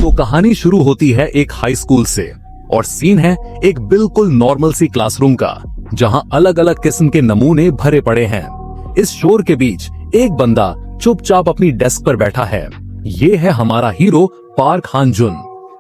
तो कहानी शुरू होती है एक हाई स्कूल से और सीन है एक बिल्कुल नॉर्मल सी क्लासरूम का, जहां अलग अलग किस्म के नमूने भरे पड़े हैं। इस शोर के बीच एक बंदा चुपचाप अपनी डेस्क पर बैठा है। ये है हमारा हीरो पार्क हान जुन।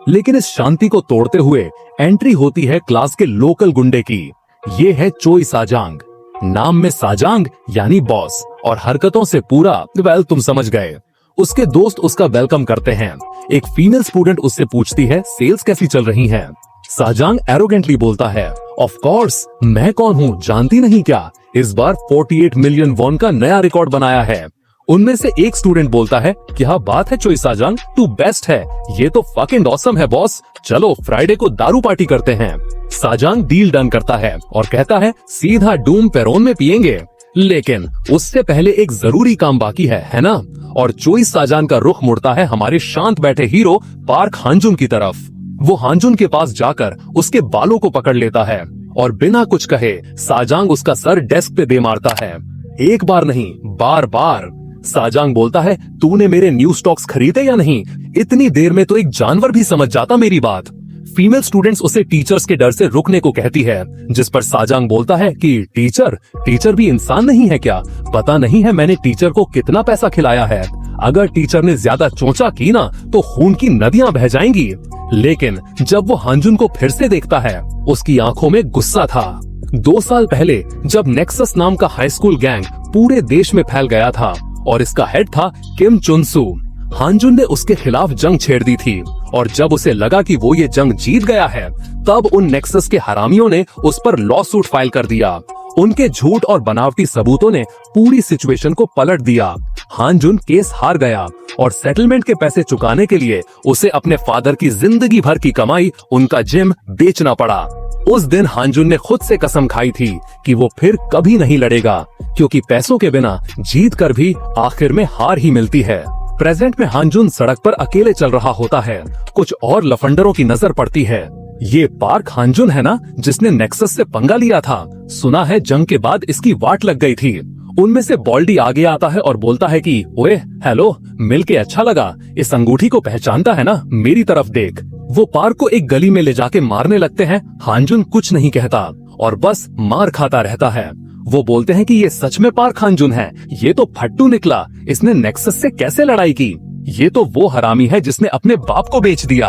लेकिन इस शांति को तोड़ते हुए एंट्री होती है क्लास के लोकल गुंडे की। ये है चोई साजांग। नाम में साजांग यानी बॉस और हरकतों से पूरा तुम समझ गए। उसके दोस्त उसका वेलकम करते हैं। एक फीमेल स्टूडेंट उससे पूछती है सेल्स कैसी चल रही हैं। साजांग एरोगेंटली बोलता है ऑफ कोर्स, मैं कौन हूँ जानती नहीं क्या? इस बार 48 मिलियन वॉन का नया रिकॉर्ड बनाया है। उनमें से एक स्टूडेंट बोलता है क्या बात है चोई साजांग, तू बेस्ट है। ये तो फकिंग ऑसम है बॉस, चलो फ्राइडे को दारू पार्टी करते हैं। साजांग डील डन करता है और कहता है सीधा डूम पेरोन में पियेंगे। लेकिन उससे पहले एक जरूरी काम बाकी है ना? और चोई साजांग का रुख मुड़ता है हमारे शांत बैठे हीरो पार्क हांजुन की तरफ। वो हांजुन के पास जाकर उसके बालों को पकड़ लेता है और बिना कुछ कहे साजांग उसका सर डेस्क पे दे मारता है। एक बार नहीं, बार बार। साजांग बोलता है तूने मेरे न्यू स्टॉक्स खरीदे या नहीं? इतनी देर में तो एक जानवर भी समझ जाता मेरी बात। फीमेल स्टूडेंट्स उसे टीचर्स के डर से रुकने को कहती है, जिस पर साजांग बोलता है कि टीचर भी इंसान नहीं है क्या? पता नहीं है मैंने टीचर को कितना पैसा खिलाया है। अगर टीचर ने ज्यादा चोंचा की ना तो खून की नदियां बह जाएंगी। लेकिन जब वो हांजुन को फिर से देखता है, उसकी आंखों में गुस्सा था। 2 साल पहले जब नेक्सस नाम का हाई स्कूल गैंग पूरे देश में फैल गया था और इसका हेड था किम चुनसू, हांजुन ने उसके खिलाफ जंग छेड़ दी थी। और जब उसे लगा कि वो ये जंग जीत गया है, तब उन नेक्सस के हरामियों ने उस पर लॉ सूट फाइल कर दिया। उनके झूठ और बनावटी सबूतों ने पूरी सिचुएशन को पलट दिया। हांजुन केस हार गया और सेटलमेंट के पैसे चुकाने के लिए उसे अपने फादर की जिंदगी भर की कमाई, उनका जिम बेचना पड़ा। उस दिन हांजुन ने खुद से कसम खाई थी कि वो फिर कभी नहीं लड़ेगा, क्योंकि पैसों के बिना जीत कर भी आखिर में हार ही मिलती है। प्रेजेंट में हांजुन सड़क पर अकेले चल रहा होता है। कुछ और लफंडरों की नजर पड़ती है। ये पार्क हांजुन है ना जिसने नेक्सस से पंगा लिया था? सुना है जंग के बाद इसकी वाट लग गई थी। उनमें से बॉल्डी आगे आता है और बोलता है कि ओए हेलो, मिलके अच्छा लगा। इस अंगूठी को पहचानता है ना? मेरी तरफ देख। वो पार्क को एक गली में ले जाके मारने लगते हैं। हांजुन कुछ नहीं कहता और बस मार खाता रहता है। वो बोलते हैं कि ये सच में पार्क हांजुन है। ये तो फट्टू निकला, इसने नेक्सस से कैसे लड़ाई की? ये तो वो हरामी है जिसने अपने बाप को बेच दिया।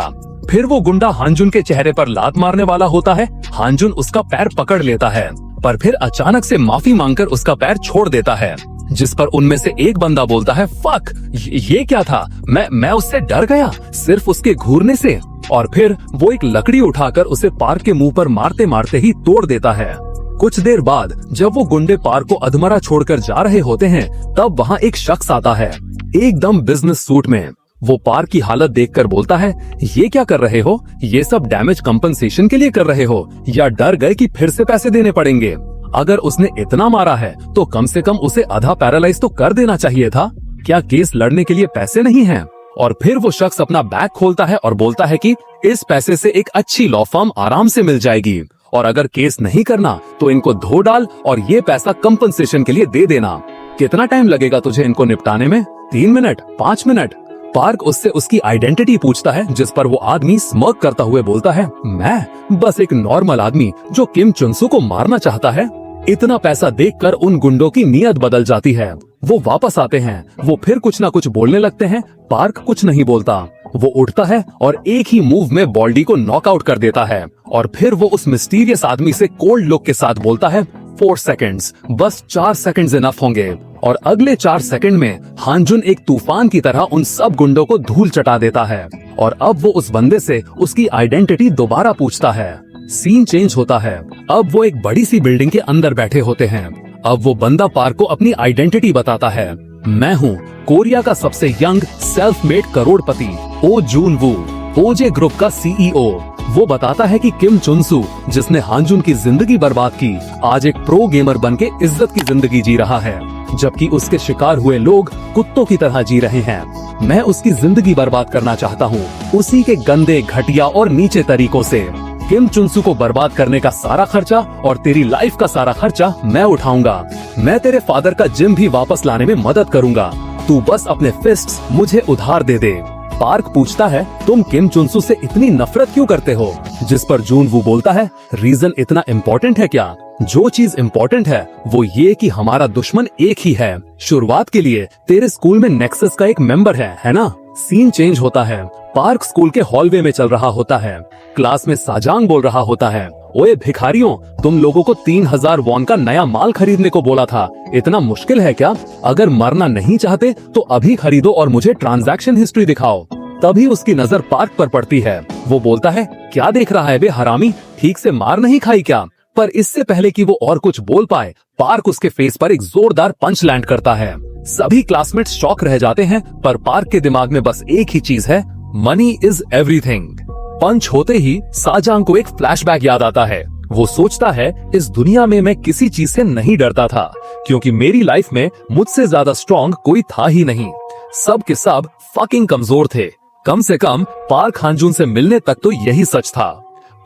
फिर वो गुंडा हांजुन के चेहरे पर लात मारने वाला होता है। हांजुन उसका पैर पकड़ लेता है, पर फिर अचानक से माफी मांगकर उसका पैर छोड़ देता है, जिस पर उनमें से एक बंदा बोलता है फक, ये क्या था? मैं उससे डर गया सिर्फ उसके घूरने से। और फिर वो एक लकड़ी उठाकर उसे पार्क के मुंह पर मारते मारते ही तोड़ देता है। कुछ देर बाद जब वो गुंडे पार्क को अधमरा छोड़कर जा रहे होते हैं, तब वहाँ एक शख्स आता है एकदम बिजनेस सूट में। वो पार्क की हालत देखकर बोलता है ये क्या कर रहे हो? ये सब डैमेज कंपनसेशन के लिए कर रहे हो या डर गए कि फिर से पैसे देने पड़ेंगे? अगर उसने इतना मारा है तो कम से कम उसे आधा पैरालाइज तो कर देना चाहिए था। क्या केस लड़ने के लिए पैसे नहीं हैं? और फिर वो शख्स अपना बैग खोलता है और बोलता है कि इस पैसे से एक अच्छी लॉ फर्म आराम से मिल जाएगी, और अगर केस नहीं करना तो इनको धो डाल और ये पैसा कंपनसेशन के लिए दे देना। कितना टाइम लगेगा तुझे इनको निपटाने में? 3 मिनट, 5 मिनट? पार्क उससे उसकी आइडेंटिटी पूछता है, जिस पर वो आदमी स्मर्क करता हुए बोलता है मैं बस एक नॉर्मल आदमी जो किम चुनसू को मारना चाहता है। इतना पैसा देखकर उन गुंडों की नीयत बदल जाती है। वो वापस आते हैं। वो फिर कुछ ना कुछ बोलने लगते हैं। पार्क कुछ नहीं बोलता। वो उठता है और एक ही मूव में बॉल्डी को नॉकआउट कर देता है। और फिर वो उस मिस्टीरियस आदमी से कोल्ड लुक के साथ बोलता है 4 सेकंड्स, बस 4 सेकंड्स इनफ होंगे। और अगले 4 सेकंड में हांजुन एक तूफान की तरह उन सब गुंडों को धूल चटा देता है। और अब वो उस बंदे से उसकी आइडेंटिटी दोबारा पूछता है। सीन चेंज होता है। अब वो एक बड़ी सी बिल्डिंग के अंदर बैठे होते हैं। अब वो बंदा पार्क को अपनी आइडेंटिटी बताता है। मैं हूँ कोरिया का सबसे यंग सेल्फ मेड करोड़पति ओ जून वू, ओजे ग्रुप का सीईओ। वो बताता है कि किम चुनसू, जिसने हांजुन की जिंदगी बर्बाद की, आज एक प्रो गेमर बनके इज्जत की जिंदगी जी रहा है, जबकि उसके शिकार हुए लोग कुत्तों की तरह जी रहे हैं। मैं उसकी जिंदगी बर्बाद करना चाहता हूँ, उसी के गंदे, घटिया और नीचे तरीकों से। किम चुनसू को बर्बाद करने का सारा खर्चा और तेरी लाइफ का सारा खर्चा मैं उठाऊंगा। मैं तेरे फादर का जिम भी वापस लाने में मदद करूंगा। तू बस अपने फिस्ट्स मुझे उधार दे दे। पार्क पूछता है, तुम किम चुनसू से इतनी नफरत क्यों करते हो? जिस पर जूनवू बोलता है, रीजन इतना इम्पोर्टेंट है क्या? जो चीज इम्पोर्टेंट है वो ये कि हमारा दुश्मन एक ही है। शुरुआत के लिए तेरे स्कूल में नेक्सस का एक मेंबर है ना? सीन चेंज होता है। पार्क स्कूल के हॉलवे में चल रहा होता है। क्लास में साजांग बोल रहा होता है, ओए भिखारियों, तुम लोगों को 3000 वॉन का नया माल खरीदने को बोला था। इतना मुश्किल है क्या? अगर मरना नहीं चाहते तो अभी खरीदो और मुझे ट्रांजैक्शन हिस्ट्री दिखाओ। तभी उसकी नजर पार्क पर पड़ती है। वो बोलता है, क्या देख रहा है बे हरामी, ठीक से मार नहीं खाई क्या? पर इससे पहले कि वो और कुछ बोल पाए, पार्क उसके फेस पर एक जोरदार पंच लैंड करता है। सभी क्लासमेट्स शॉक रह जाते हैं, पर पार्क के दिमाग में बस एक ही चीज है, मनी इज एवरीथिंग। पंच होते ही साजांग को एक फ्लैशबैक याद आता है। वो सोचता है, इस दुनिया में मैं किसी चीज से नहीं डरता था, क्योंकि मेरी लाइफ में मुझसे ज्यादा स्ट्रॉन्ग कोई था ही नहीं। सब के सब फकिंग कमजोर थे। कम से कम पार्क हांजुन से मिलने तक तो यही सच था।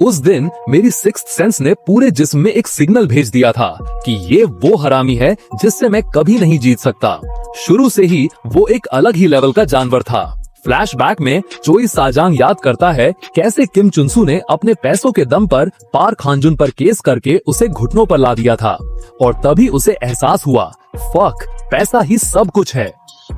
उस दिन मेरी सिक्स्थ सेंस ने पूरे जिस्म में एक सिग्नल भेज दिया था कि ये वो हरामी है जिससे मैं कभी नहीं जीत सकता। शुरू से ही वो एक अलग ही लेवल का जानवर था। फ्लैशबैक में चोई साजांग याद करता है कैसे किम चुनसू ने अपने पैसों के दम पर पार्क हांजुन पर केस करके उसे घुटनों पर ला दिया था, और तभी उसे एहसास हुआ, फक, पैसा ही सब कुछ है।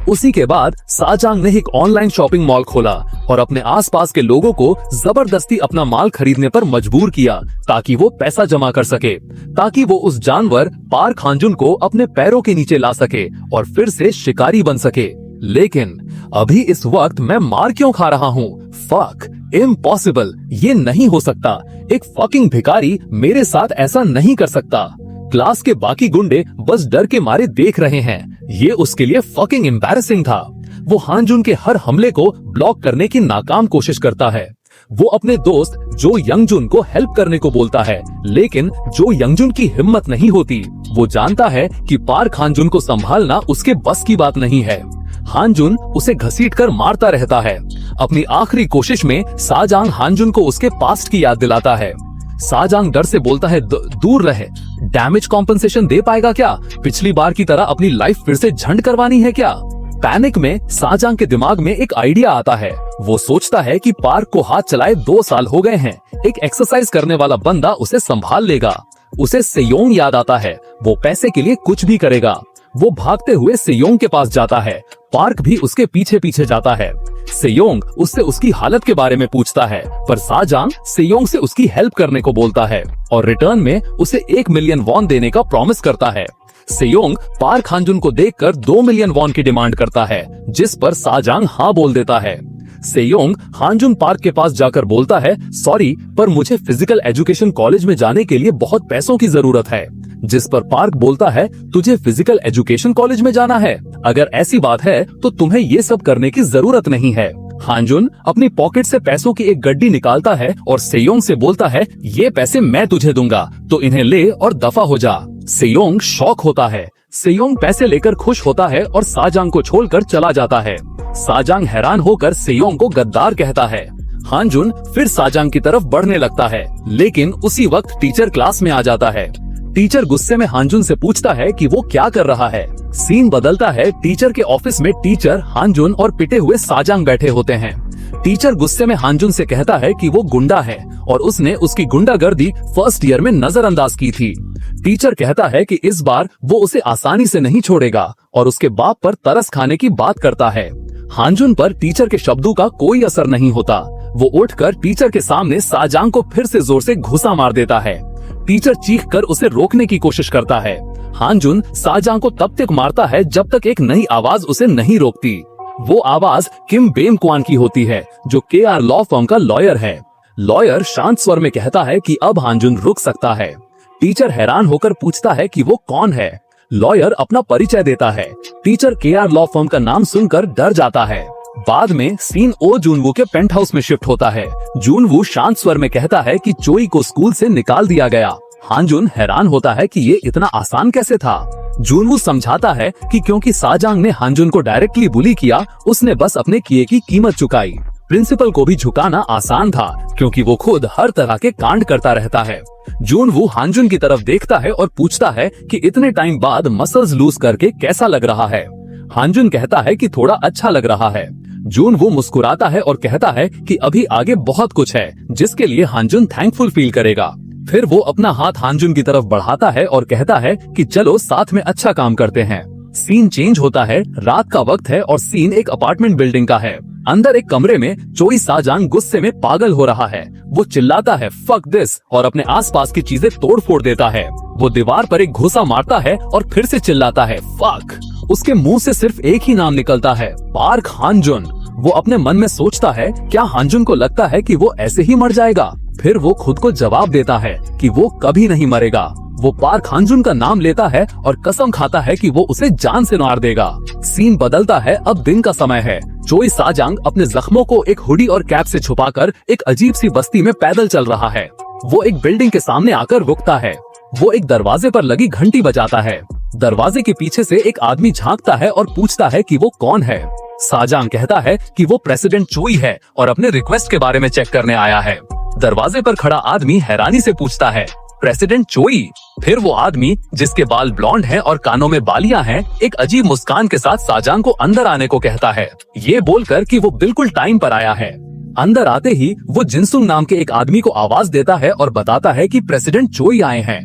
उसी के बाद साजांग ने एक ऑनलाइन शॉपिंग मॉल खोला और अपने आसपास के लोगों को जबरदस्ती अपना माल खरीदने पर मजबूर किया, ताकि वो पैसा जमा कर सके, ताकि वो उस जानवर पार्क हांजुन को अपने पैरों के नीचे ला सके और फिर से शिकारी बन सके। लेकिन अभी इस वक्त मैं मार क्यों खा रहा हूँ? फक, इम्पॉसिबल, ये नहीं हो सकता। एक फकिंग भिखारी मेरे साथ ऐसा नहीं कर सकता। क्लास के बाकी गुंडे बस डर के मारे देख रहे हैं। ये उसके लिए फकिंग एम्बैरेसिंग था। वो हांजुन के हर हमले को ब्लॉक करने की नाकाम कोशिश करता है। वो अपने दोस्त जो यंगजुन को हेल्प करने को बोलता है, लेकिन जो यंगजुन की हिम्मत नहीं होती। वो जानता है कि पार्क हांजुन को संभालना उसके बस की बात नहीं है। हांजुन उसे घसीटकर मारता रहता है। अपनी आखिरी कोशिश में साजांग हांजुन को उसके पास्ट की याद दिलाता है। साजांग डर से बोलता है, दूर रहे। डैमेज कॉम्पनसेशन दे पाएगा क्या? पिछली बार की तरह अपनी लाइफ फिर से झंड करवानी है क्या? पैनिक में साजांग के दिमाग में एक आइडिया आता है। वो सोचता है कि पार्क को हाथ चलाए 2 साल हो गए हैं, एक एक्सरसाइज करने वाला बंदा उसे संभाल लेगा। उसे सेयोंग याद आता है, वो पैसे के लिए कुछ भी करेगा। वो भागते हुए सेयोंग के पास जाता है। पार्क भी उसके पीछे पीछे जाता है। सेयोंग उससे उसकी हालत के बारे में पूछता है, पर साजांग सेयोंग से उसकी हेल्प करने को बोलता है और रिटर्न में उसे 1 मिलियन वॉन देने का प्रॉमिस करता है। सेयोंग पार्क हांजुन को देखकर 2 मिलियन वॉन की डिमांड करता है, जिस पर साजांग हाँ बोल देता है। सेयोंग हांजुन पार्क के पास जाकर बोलता है, सॉरी, पर मुझे फिजिकल एजुकेशन कॉलेज में जाने के लिए बहुत पैसों की जरूरत है। जिस पर पार्क बोलता है, तुझे फिजिकल एजुकेशन कॉलेज में जाना है? अगर ऐसी बात है तो तुम्हें ये सब करने की जरूरत नहीं है। हांजुन अपनी पॉकेट से पैसों की एक गड्डी निकालता है और सेयोंग से बोलता है, ये पैसे मैं तुझे दूंगा, तो इन्हें ले और दफा हो जा। सेयोंग शॉक होता है। सेयोंग पैसे लेकर खुश होता है और साजांग को छोड़कर चला जाता है। साजांग हैरान होकर सेयोंग को गद्दार कहता है। हांजुन फिर साजांग की तरफ बढ़ने लगता है, लेकिन उसी वक्त टीचर क्लास में आ जाता है। टीचर गुस्से में हांजुन से पूछता है कि वो क्या कर रहा है। सीन बदलता है। टीचर के ऑफिस में टीचर, हांजुन और पिटे हुए साजांग बैठे होते हैं। टीचर गुस्से में हांजुन से कहता है कि वो गुंडा है और उसने उसकी गुंडागर्दी फर्स्ट ईयर में नजरअंदाज की थी। टीचर कहता है कि इस बार वो उसे आसानी से नहीं छोड़ेगा और उसके बाप पर तरस खाने की बात करता है। हांजुन पर टीचर के शब्दों का कोई असर नहीं होता। वो उठकर टीचर के सामने साजांग को फिर से जोर से घुसा मार देता है। टीचर चीखकर उसे रोकने की कोशिश करता है। हांजुन साजांग को तब तक मारता है जब तक एक नई आवाज उसे नहीं रोकती। वो आवाज किम बेम क्वान की होती है, जो KR लॉ फर्म का लॉयर है। लॉयर शांत स्वर में कहता है कि अब हांजुन रुक सकता है। टीचर हैरान होकर पूछता है कि वो कौन है। लॉयर अपना परिचय देता है। टीचर KR लॉ फर्म का नाम सुनकर डर जाता है। बाद में सीन ओ जूनवू के पेंट हाउस में शिफ्ट होता है। जूनवू शांत स्वर में कहता है कि चोई को स्कूल से निकाल दिया गया। हांजुन हैरान होता है कि ये इतना आसान कैसे था। जूनवू समझाता है कि क्योंकि साजांग ने हांजुन को डायरेक्टली बुली किया, उसने बस अपने किए की कीमत चुकाई। प्रिंसिपल को भी झुकाना आसान था, क्योंकि वो खुद हर तरह के कांड करता रहता है। जूनवू हांजुन की तरफ देखता है और पूछता है कि इतने टाइम बाद मसल्स लूज करके कैसा लग रहा है। हांजुन कहता है कि थोड़ा अच्छा लग रहा है। जून वो मुस्कुराता है और कहता है कि अभी आगे बहुत कुछ है जिसके लिए हानजुन थैंकफुल फील करेगा। फिर वो अपना हाथ हानजुन की तरफ बढ़ाता है और कहता है कि चलो साथ में अच्छा काम करते हैं। सीन चेंज होता है, रात का वक्त है और सीन एक अपार्टमेंट बिल्डिंग का है। अंदर एक कमरे में चोई साजांग गुस्से में पागल हो रहा है। वो चिल्लाता है फक दिस और अपने आसपास की चीजें तोड़ फोड़ देता है। वो दीवार पर एक घुसा मारता है और फिर से चिल्लाता है फक। उसके मुंह से सिर्फ एक ही नाम निकलता है, पार्क हानजुन। वो अपने मन में सोचता है क्या हानजुन को लगता है कि वो ऐसे ही मर जाएगा। फिर वो खुद को जवाब देता है कि वो कभी नहीं मरेगा। वो पार्क हानजुन का नाम लेता है और कसम खाता है कि वो उसे जान से मार देगा। सीन बदलता है, अब दिन का समय है। चोई साजांग अपने जख्मों को एक हुडी और कैप से छुपाकर एक अजीब सी बस्ती में पैदल चल रहा है। वो एक बिल्डिंग के सामने आकर रुकता है। वो एक दरवाजे पर लगी घंटी बजाता है। दरवाजे के पीछे से एक आदमी झांकता है और पूछता है कि वो कौन है। साजांग कहता है कि वो प्रेसिडेंट चोई है और अपने रिक्वेस्ट के बारे में चेक करने आया है। दरवाजे पर खड़ा आदमी हैरानी से पूछता है प्रेसिडेंट चोई। फिर वो आदमी जिसके बाल ब्लॉन्ड हैं और कानों में बालियां हैं, एक अजीब मुस्कान के साथ साजांग को अंदर आने को कहता है, ये बोलकर कि वो बिल्कुल टाइम पर आया है। अंदर आते ही वो जिनसुंग नाम के एक आदमी को आवाज देता है और बताता है कि प्रेसिडेंट चोई आए हैं।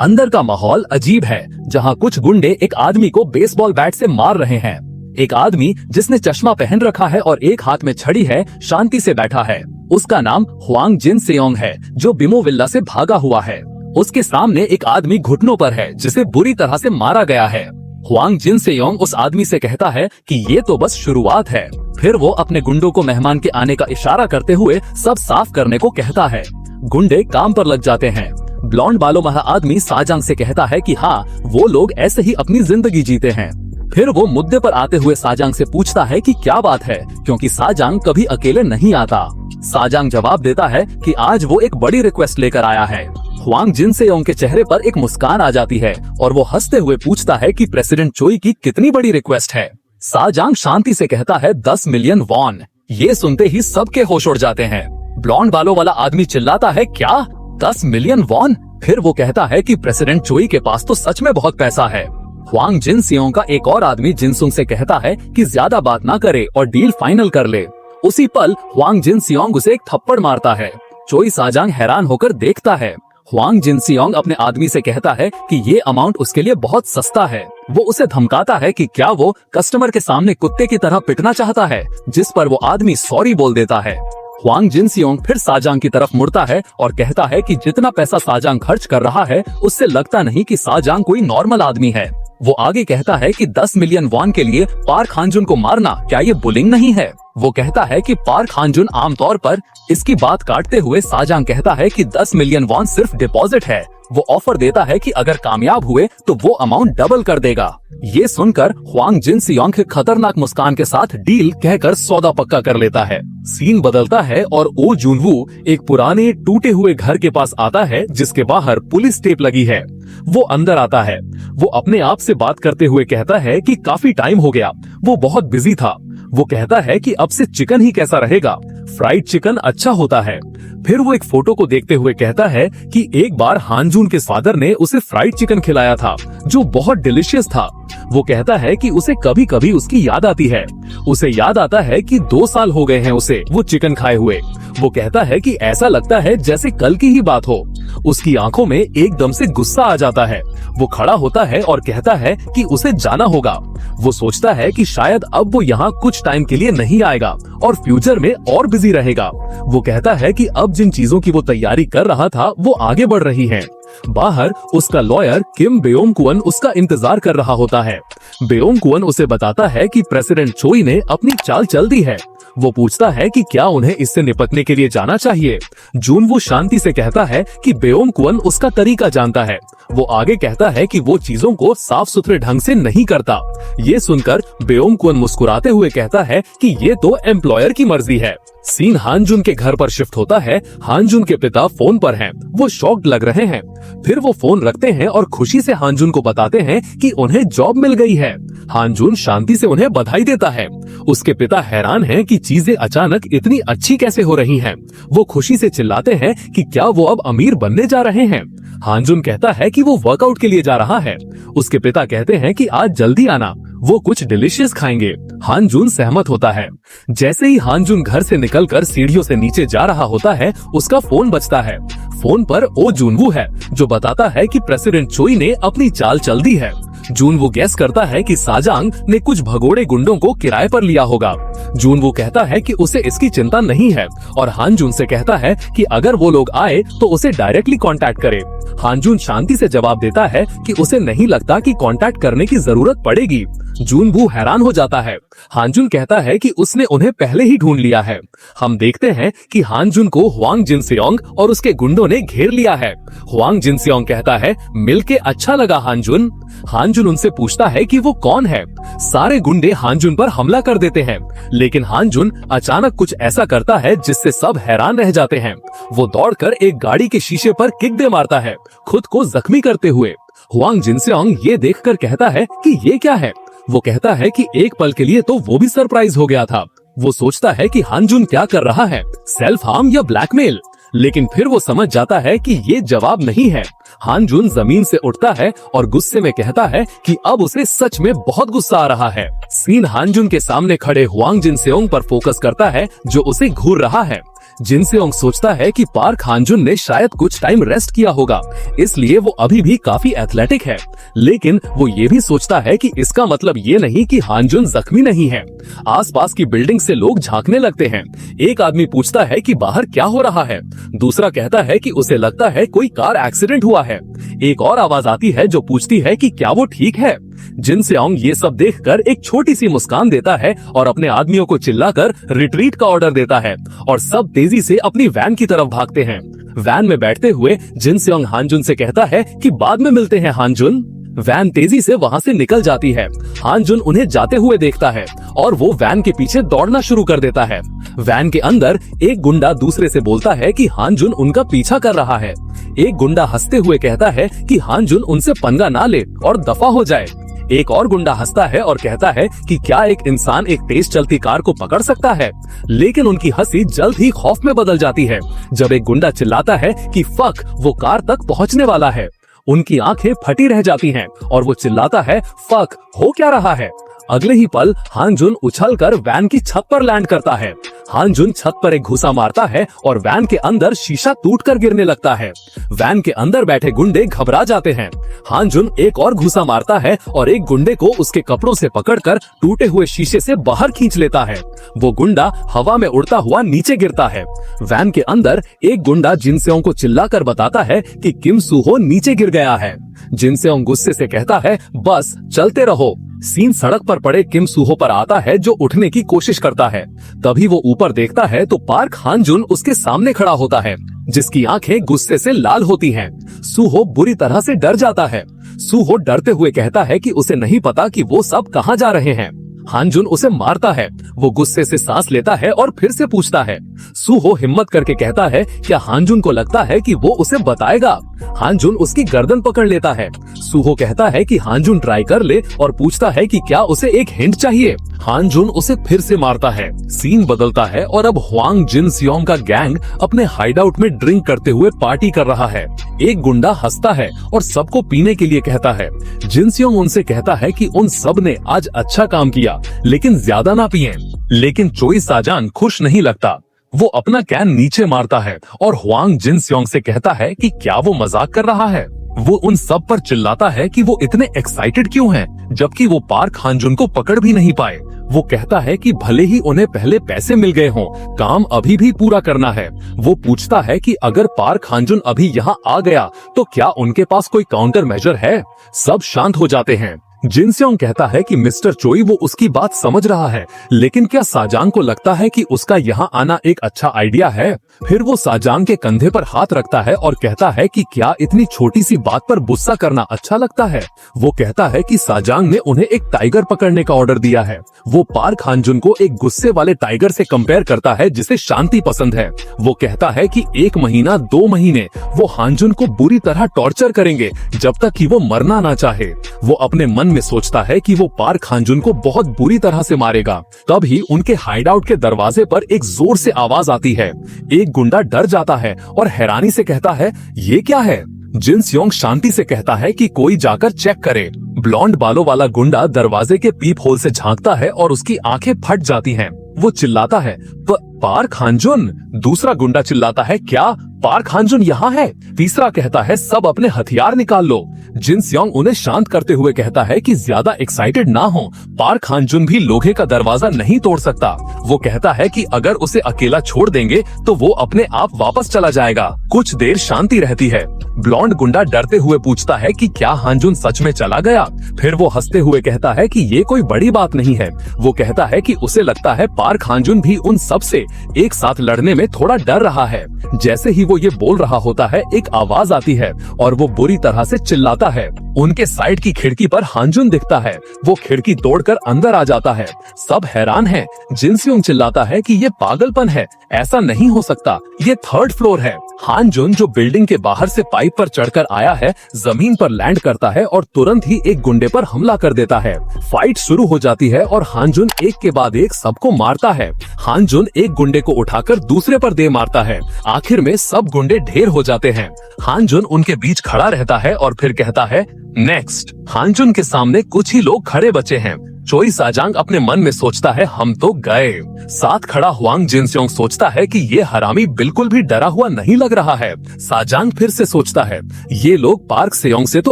अंदर का माहौल अजीब है, जहाँ कुछ गुंडे एक आदमी को बेसबॉल बैट से मार रहे हैं। एक आदमी जिसने चश्मा पहन रखा है और एक हाथ में छड़ी है, शांति से बैठा है। उसका नाम हुआंग जिन सेयोंग है, जो बिमो विल्ला से भागा हुआ है। उसके सामने एक आदमी घुटनों पर है, जिसे बुरी तरह से मारा गया है। हुआंग जिन सेयोंग उस आदमी से कहता है कि ये तो बस शुरुआत है। फिर वो अपने गुंडों को मेहमान के आने का इशारा करते हुए सब साफ करने को कहता है। गुंडे काम पर लग जाते हैं। ब्लॉन्ड बालों वाला आदमी साजांग से कहता है कि हाँ, वो लोग ऐसे ही अपनी जिंदगी जीते हैं। फिर वो मुद्दे पर आते हुए साजांग से पूछता है कि क्या बात है, क्योंकि साजांग कभी अकेले नहीं आता। साजांग जवाब देता है कि आज वो एक बड़ी रिक्वेस्ट लेकर आया है। हुआंग जिन सेयोंग के चेहरे पर एक मुस्कान आ जाती है और वो हंसते हुए पूछता है कि प्रेसिडेंट चोई की कितनी बड़ी रिक्वेस्ट है। साजांग शांति से कहता है 10 मिलियन वॉन। ये सुनते ही सबके होश उड़ जाते हैं। ब्लॉन्ड बालों वाला आदमी चिल्लाता है क्या 10 मिलियन वॉन। फिर वो कहता है कि प्रेसिडेंट चोई के पास तो सच में बहुत पैसा है। हुआंग जिन सेयोंग का एक और आदमी जिनसुंग से कहता है कि ज्यादा बात ना करे और डील फाइनल कर ले। उसी पल हुआंग जिन सेयोंग उसे एक थप्पड़ मारता है। चोई साजांग हैरान होकर देखता है। हुआंग जिन सेयोंग अपने आदमी से कहता है कि ये अमाउंट उसके लिए बहुत सस्ता है। वो उसे धमकाता है कि क्या वो कस्टमर के सामने कुत्ते की तरह पिटना चाहता है, जिस पर वो आदमी सॉरी बोल देता है। हुआंग जिन सेयोंग फिर साजांग की तरफ मुड़ता है और कहता है कि जितना पैसा साजांग खर्च कर रहा है, उससे लगता नहीं कि साजांग कोई नॉर्मल आदमी है। वो आगे कहता है कि 10 मिलियन वॉन के लिए पार्क हानजुन को मारना क्या ये बुलिंग नहीं है। वो कहता है कि पार्क हानजुन आमतौर पर। इसकी बात काटते हुए साजांग कहता है कि 10 मिलियन वॉन सिर्फ डिपॉजिट है। वो ऑफर देता है कि अगर कामयाब हुए तो वो अमाउंट डबल कर देगा। ये सुनकर हुआंग जिन सेयोंग खतरनाक मुस्कान के साथ डील कहकर सौदा पक्का कर लेता है। सीन बदलता है और ओ जुनवू एक पुराने टूटे हुए घर के पास आता है, जिसके बाहर पुलिस टेप लगी है। वो अंदर आता है। वो अपने आप से बात करते हुए कहता है कि काफी टाइम हो गया, वो बहुत बिजी था। वो कहता है कि अब से चिकन ही कैसा रहेगा, फ्राइड चिकन अच्छा होता है। फिर वो एक फोटो को देखते हुए कहता है कि एक बार हानजुन के फादर ने उसे फ्राइड चिकन खिलाया था, जो बहुत डिलीशियस था। वो कहता है कि उसे कभी कभी उसकी याद आती है। उसे याद आता है कि 2 साल हो गए हैं उसे वो चिकन खाए हुए। वो कहता है कि ऐसा लगता है जैसे कल की ही बात हो। उसकी आंखों में एकदम से गुस्सा आ जाता है। वो खड़ा होता है और कहता है कि उसे जाना होगा। वो सोचता है कि शायद अब वो यहाँ कुछ टाइम के लिए नहीं आएगा और फ्यूचर में और बिजी रहेगा। वो कहता है कि अब जिन चीजों की वो तैयारी कर रहा था वो आगे बढ़ रही हैं। बाहर उसका लॉयर किम बेओंगकुन उसका इंतजार कर रहा होता है। बेओंगकुन उसे बताता है कि प्रेसिडेंट चोई ने अपनी चाल चल दी है। वो पूछता है कि क्या उन्हें इससे निपटने के लिए जाना चाहिए। जुनवू शांति से कहता है कि बेओंगकुन उसका तरीका जानता है। वो आगे कहता है कि वो चीजों को साफ सुथरे ढंग से नहीं करता। ये सुनकर बेओंगकुन मुस्कुराते हुए कहता है कि ये तो एम्प्लॉयर की मर्जी है। सीन हानजुन के घर पर शिफ्ट होता है। हानजुन के पिता फोन पर हैं। वो शॉक्ड लग रहे हैं। फिर वो फोन रखते हैं और खुशी से हानजुन को बताते हैं कि उन्हें जॉब मिल गई है। हानजुन शांति से उन्हें बधाई देता है। उसके पिता हैरान हैं कि चीजें अचानक इतनी अच्छी कैसे हो रही हैं। वो खुशी से चिल्लाते हैं कि क्या वो अब अमीर बनने जा रहे हैं। हानजुन कहता है कि वो वर्कआउट के लिए जा रहा है। उसके पिता कहते हैं कि आज जल्दी आना, वो कुछ डिलीशियस खाएंगे। हानजुन सहमत होता है। जैसे ही हानजुन घर से निकलकर सीढ़ियों से नीचे जा रहा होता है, उसका फोन बजता है। फोन पर ओ जुनवू है, जो बताता है कि प्रेसिडेंट चोई ने अपनी चाल चल दी है। जुनवू गैस करता है कि साजांग ने कुछ भगोड़े गुंडों को किराए पर लिया होगा। जुनवू कहता है कि उसे इसकी चिंता नहीं है और हानजुन से कहता है कि अगर वो लोग आए तो उसे डायरेक्टली कांटेक्ट करे। हानजुन शांति से जवाब देता है कि उसे नहीं लगता कि कांटेक्ट करने की जरूरत पड़ेगी। जुनवू हैरान हो जाता है। हानजुन कहता है कि उसने उन्हें पहले ही ढूंढ लिया है। हम देखते हैं कि हानजुन को हुआंग जिनसियोंग और उसके गुंडों ने घेर लिया है। हुआंग जिनसियोंग कहता है, मिलके अच्छा लगा हानजुन। हानजुन उनसे पूछता है कि वो कौन है। सारे गुंडे हानजुन पर हमला कर देते हैं, लेकिन हानजुन अचानक कुछ ऐसा करता है जिससे सब हैरान रह जाते हैं। वो दौड़कर एक गाड़ी के शीशे पर किक दे मारता है, खुद को जख्मी करते हुए। हुआंग जिनसियोंग ये देखकर कहता है कि ये क्या है। वो कहता है कि एक पल के लिए तो वो भी सरप्राइज हो गया था। वो सोचता है कि हानजुन क्या कर रहा है, सेल्फ हार्म या ब्लैकमेल, लेकिन फिर वो समझ जाता है कि ये जवाब नहीं है। हानजुन जमीन से उठता है और गुस्से में कहता है कि अब उसे सच में बहुत गुस्सा आ रहा है। सीन हानजुन के सामने खड़े हुआंग जिनसेओंग पर फोकस करता है, जो उसे घूर रहा है। जिनसेओंग सोचता है कि पार्क हानजुन ने शायद कुछ टाइम रेस्ट किया होगा, इसलिए वो अभी भी काफी एथलेटिक है। लेकिन वो ये भी सोचता है कि इसका मतलब ये नहीं कि हानजुन जख्मी नहीं है। आसपास की बिल्डिंग से लोग झांकने लगते हैं। एक आदमी पूछता है कि बाहर क्या हो रहा है। दूसरा कहता है कि उसे लगता है कोई कार एक्सीडेंट हुआ है। एक और आवाज आती है जो पूछती है कि क्या वो ठीक है। जिनसेओंग ये सब देखकर एक छोटी सी मुस्कान देता है और अपने आदमियों को चिल्लाकर रिट्रीट का ऑर्डर देता है और सब तेजी से अपनी वैन की तरफ भागते हैं। वैन में बैठते हुए जिनसेओंग हानजुन से कहता है कि बाद में मिलते हैं हानजुन। वैन तेजी से वहाँ से निकल जाती है। हानजुन उन्हें जाते हुए देखता है और वो वैन के पीछे दौड़ना शुरू कर देता है। वैन के अंदर एक गुंडा दूसरे से बोलता है कि हानजुन उनका पीछा कर रहा है। एक गुंडा हंसते हुए कहता है कि हानजुन उनसे पंगा ना ले और दफा हो जाए। एक और गुंडा हंसता है और कहता है कि क्या एक इंसान एक तेज चलती कार को पकड़ सकता है। लेकिन उनकी हंसी जल्द ही खौफ में बदल जाती है जब एक गुंडा चिल्लाता है कि फक, वो कार तक पहुंचने वाला है। उनकी आंखें फटी रह जाती हैं और वो चिल्लाता है, फक, हो क्या रहा है। अगले ही पल हानजुन उछलकर वैन की छत पर लैंड करता है। हानजुन छत पर एक घुसा मारता है और वैन के अंदर शीशा टूटकर गिरने लगता है। वैन के अंदर बैठे गुंडे घबरा जाते हैं। हानजुन एक और घुसा मारता है और एक गुंडे को उसके कपड़ों से पकड़कर टूटे हुए शीशे से बाहर खींच लेता है। वो गुंडा हवा में उड़ता हुआ नीचे गिरता है। वैन के अंदर एक गुंडा जिनसेओंग को चिल्लाकर बताता है कि किम सूहो नीचे गिर गया है। जिनसेओंग गुस्से से कहता है, बस चलते रहो। सीन सड़क पर पड़े किम सूहो पर आता है, जो उठने की कोशिश करता है। तभी वो ऊपर देखता है तो पार्क हानजुन उसके सामने खड़ा होता है, जिसकी आंखें गुस्से से लाल होती हैं। सूहो बुरी तरह से डर जाता है। सूहो डरते हुए कहता है कि उसे नहीं पता कि वो सब कहाँ जा रहे हैं। हानजुन उसे मारता है। वो गुस्से से सांस लेता है और फिर से पूछता है। सूहो हिम्मत करके कहता है, क्या हानजुन को लगता है कि वो उसे बताएगा। हानजुन उसकी गर्दन पकड़ लेता है। सूहो कहता है कि हानजुन ट्राई कर ले और पूछता है कि क्या उसे एक हिंट चाहिए। हानजुन उसे फिर से मारता है। सीन बदलता है और अब हुआंग जिनसियोंग का गैंग अपने हाइडआउट में ड्रिंक करते हुए पार्टी कर रहा है। एक गुंडा हंसता है और सबको पीने के लिए कहता है। जिनसियोंग उनसे कहता है कि उन सब ने आज अच्छा काम किया, लेकिन ज्यादा ना पिएं। लेकिन चोई साजान खुश नहीं लगता। वो अपना कैन नीचे मारता है और हुआंग जिनसियोंग से कहता है कि क्या वो मजाक कर रहा है। वो उन सब पर चिल्लाता है कि वो इतने एक्साइटेड क्यों हैं, जबकि वो पार्क हानजुन को पकड़ भी नहीं पाए। वो कहता है कि भले ही उन्हें पहले पैसे मिल गए हों, काम अभी भी पूरा करना है। वो पूछता है कि अगर पार्क हानजुन अभी यहाँ आ गया तो क्या उनके पास कोई काउंटर मेजर है। सब शांत हो जाते हैं। जिनसेओंग कहता है कि मिस्टर चोई वो उसकी बात समझ रहा है, लेकिन क्या साजांग को लगता है कि उसका यहाँ आना एक अच्छा आइडिया है। फिर वो साजांग के कंधे पर हाथ रखता है और कहता है कि क्या इतनी छोटी सी बात पर गुस्सा करना अच्छा लगता है। वो कहता है कि साजांग ने उन्हें एक टाइगर पकड़ने का ऑर्डर दिया है। वो पार्क हानजुन को एक गुस्से वाले टाइगर से कंपेयर करता है जिसे शांति पसंद है। वो कहता है कि 1 महीना 2 महीने वो हानजुन को बुरी तरह टॉर्चर करेंगे जब तक कि वो मरना ना चाहे। वो अपने मन में सोचता है कि वो पार्क हानजुन को बहुत बुरी तरह से मारेगा। तभी उनके हाइडआउट के दरवाजे पर एक जोर से आवाज आती है। एक गुंडा डर जाता है और हैरानी से कहता है, ये क्या है। जिन स्योंग शांति से कहता है कि कोई जाकर चेक करे। ब्लॉन्ड बालों वाला गुंडा दरवाजे के पीप होल से झांकता है और उसकी आंखें फट जाती हैं। वो चिल्लाता है, पार्क हांजुन। दूसरा गुंडा चिल्लाता है, क्या पार्क हांजुन यहाँ है? तीसरा कहता है, सब अपने हथियार निकाल लो। जिन स्योंग उन्हें शांत करते हुए कहता है कि ज्यादा एक्साइटेड ना हो, पार्क हांजुन भी लोहे का दरवाजा नहीं तोड़ सकता। वो कहता है कि अगर उसे अकेला छोड़ देंगे तो वो अपने आप वापस चला जाएगा। कुछ देर शांति रहती है। ब्लॉन्ड गुंडा डरते हुए पूछता है कि क्या हांजुन सच में चला गया? फिर वो हंसते हुए कहता है कि ये कोई बड़ी बात नहीं है। वो कहता है कि उसे लगता है पार्क हांजुन भी उन सब से एक साथ लड़ने में थोड़ा डर रहा है। जैसे ही वो ये बोल रहा होता है, एक आवाज आती है और वो बुरी तरह से चिल्लाता है। उनके साइड की खिड़की पर हांजुन दिखता है। वो खिड़की तोड़कर अंदर आ जाता है। सब हैरान हैं। जिन स्योंग चिल्लाता है कि ये पागलपन है, ऐसा नहीं हो सकता, ये 3rd फ्लोर है। हांजुन जो बिल्डिंग के बाहर से पाइप पर चढ़कर आया है, जमीन पर लैंड करता है और तुरंत ही एक गुंडे पर हमला कर देता है। फाइट शुरू हो जाती है और हांजुन एक के बाद एक सबको मारता है। हांजुन एक गुंडे को उठाकर दूसरे पर दे मारता है। आखिर में सब गुंडे ढेर हो जाते हैं। हांजुन उनके बीच खड़ा रहता है और फिर कहता है, नेक्स्ट। हांजुन के सामने कुछ ही लोग खड़े बचे हैं। चोई साजांग अपने मन में सोचता है, हम तो गए। साथ खड़ा हुआंग जिनस्योंग सोचता है कि ये हरामी बिल्कुल भी डरा हुआ नहीं लग रहा है। साजांग फिर से सोचता है, ये लोग पार्क सेयोंग से तो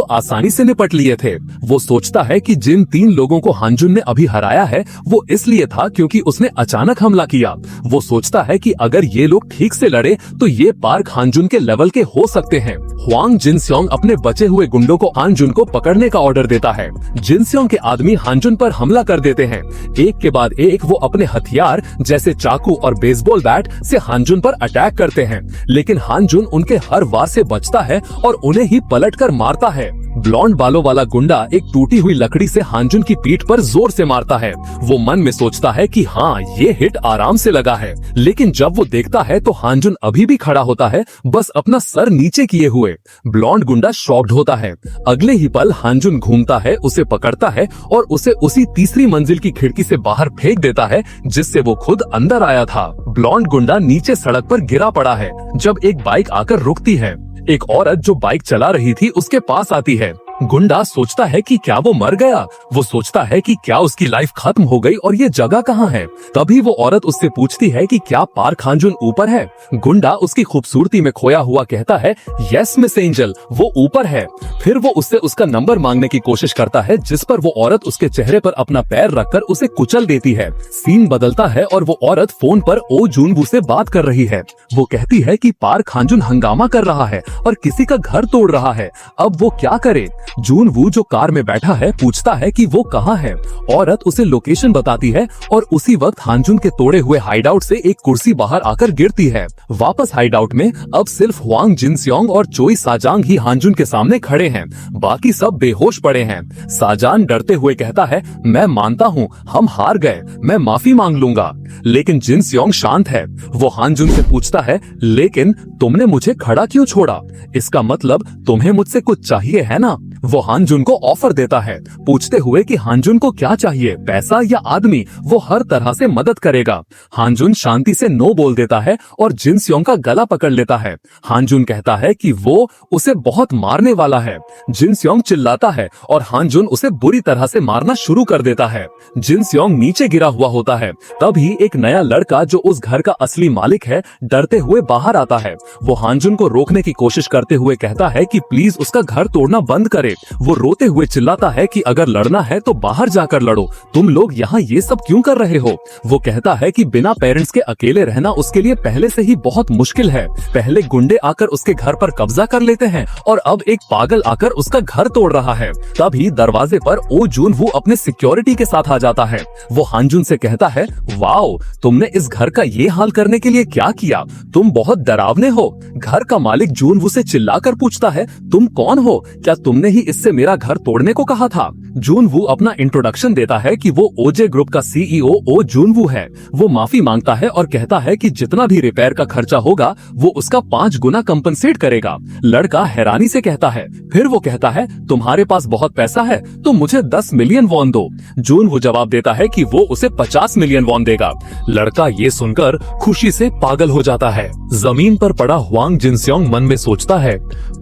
आसानी से निपट लिए थे। वो सोचता है कि जिन 3 लोगों को हांजुन ने अभी हराया है, वो इसलिए था क्योंकि उसने अचानक हमला किया। वो सोचता है कि अगर ये लोग ठीक से लड़े तो ये पार्क हांजुन के लेवल के हो सकते हैं। हुआंग जिनस्योंग अपने बचे हुए गुंडों को हांजुन को पकड़ने का ऑर्डर देता है। जिनस्योंग के आदमी हांजुन पर हमला कर देते हैं। एक के बाद एक वो अपने हथियार जैसे चाकू और बेसबॉल बैट से हांजुन पर अटैक करते हैं, लेकिन हांजुन उनके हर वार से बचता है और उन्हें ही पलटकर मारता है। ब्लॉन्ड बालों वाला गुंडा एक टूटी हुई लकड़ी से हांजुन की पीठ पर जोर से मारता है। वो मन में सोचता है कि हाँ, ये हिट आराम से लगा है, लेकिन जब वो देखता है तो हांजुन अभी भी खड़ा होता है, बस अपना सर नीचे किए हुए। ब्लॉन्ड गुंडा शॉक्ड होता है। अगले ही पल हांजुन घूमता है, उसे पकड़ता है और उसे उसी तीसरी मंजिल की खिड़की से बाहर फेंक देता है जिससे वो खुद अंदर आया था। ब्लॉन्ड गुंडा नीचे सड़क पर गिरा पड़ा है जब एक बाइक आकर रुकती है। एक औरत जो बाइक चला रही थी उसके पास आती है। गुंडा सोचता है कि क्या वो मर गया। वो सोचता है कि क्या उसकी लाइफ खत्म हो गई और ये जगह कहाँ है। तभी वो औरत उससे पूछती है कि क्या पार्क हांजुन ऊपर है। गुंडा उसकी खूबसूरती में खोया हुआ कहता है, यस मिस एंजल, वो ऊपर है। फिर वो उससे उसका नंबर मांगने की कोशिश करता है, जिस पर वो औरत उसके चेहरे पर अपना पैर रखकर उसे कुचल देती है। सीन बदलता है और वो औरत फोन पर ओ जूनवू से बात कर रही है। वो कहती है कि पार्क हांजुन हंगामा कर रहा है और किसी का घर तोड़ रहा है। अब वो क्या करे। जूनवू जो कार में बैठा है पूछता है कि वो कहाँ है। औरत उसे लोकेशन बताती है और उसी वक्त हांजुन के तोड़े हुए हाइडआउट से एक कुर्सी बाहर आकर गिरती है। वापस हाइडआउट में अब सिर्फ हुआंग जिनस्योंग और चोई साजांग ही हांजुन के सामने खड़े हैं। बाकी सब बेहोश पड़े हैं। साजान डरते हुए कहता है, मैं मानता हूँ हम हार गए, मैं माफी मांग लूंगा। लेकिन जिनस्योंग शांत है। वो हांजुन से पूछता है, लेकिन तुमने मुझे खड़ा क्यों छोड़ा? इसका मतलब तुम्हें मुझसे कुछ चाहिए है ना? वो हांजुन को ऑफर देता है, पूछते हुए कि हांजुन को क्या चाहिए, पैसा या आदमी? वो हर तरह से मदद करेगा। हांजुन शांति से नो बोल देता है और जिनस्योंग का गला पकड़ लेता है। हांजुन कहता है कि वो उसे बहुत मारने वाला है। जिनस्योंग चिल्लाता है और हांजुन उसे बुरी तरह से मारना शुरू कर देता है। जिनस्योंग नीचे गिरा हुआ होता है। तभी एक नया लड़का जो उस घर का असली मालिक है डरते हुए बाहर आता है। वो हांजुन को रोकने की कोशिश करते हुए कहता है कि प्लीज उसका घर तोड़ना बंद करे। वो रोते हुए चिल्लाता है कि अगर लड़ना है तो बाहर जाकर लड़ो, तुम लोग यहाँ ये सब क्यों कर रहे हो? वो कहता है कि बिना पेरेंट्स के अकेले रहना उसके लिए पहले से ही बहुत मुश्किल है। पहले गुंडे आकर उसके घर पर कब्जा कर लेते हैं और अब एक पागल आकर उसका घर तोड़ रहा है। तभी दरवाजे पर ओ जूनवू अपने सिक्योरिटी के साथ आ जाता है। वो हांजुन से कहता है, वाओ, तुमने इस घर का ये हाल करने के लिए क्या किया? तुम बहुत डरावने हो। घर का मालिक जूनवू से चिल्लाकर पूछता है, तुम कौन हो? क्या तुमने ही इससे मेरा घर तोड़ने को कहा था? जूनवू अपना इंट्रोडक्शन देता है कि वो ओजे ग्रुप का सीईओ ओ जूनवू है। वो माफी मांगता है और कहता है कि जितना भी रिपेयर का खर्चा होगा वो उसका 5 गुना कंपनसेट करेगा। लड़का हैरानी से कहता है, फिर वो कहता है तुम्हारे पास बहुत पैसा है तो मुझे 10 मिलियन वॉन दो। जूनवू जवाब देता है कि वो उसे 50 मिलियन वॉन देगा। लड़का ये सुनकर खुशी से पागल हो जाता है। जमीन पर पड़ा हुआंग जिनस्योंग मन में सोचता है,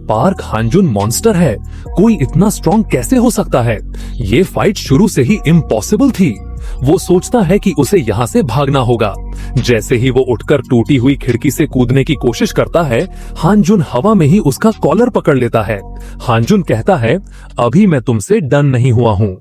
पार्क हांजुन मॉन्स्टर है, कोई इतना स्ट्रॉन्ग कैसे हो सकता है? ये फाइट शुरू से ही इम्पॉसिबल थी। वो सोचता है कि उसे यहाँ से भागना होगा। जैसे ही वो उठकर टूटी हुई खिड़की से कूदने की कोशिश करता है, हांजुन हवा में ही उसका कॉलर पकड़ लेता है। हांजुन कहता है, अभी मैं तुमसे डन नहीं हुआ हूँ।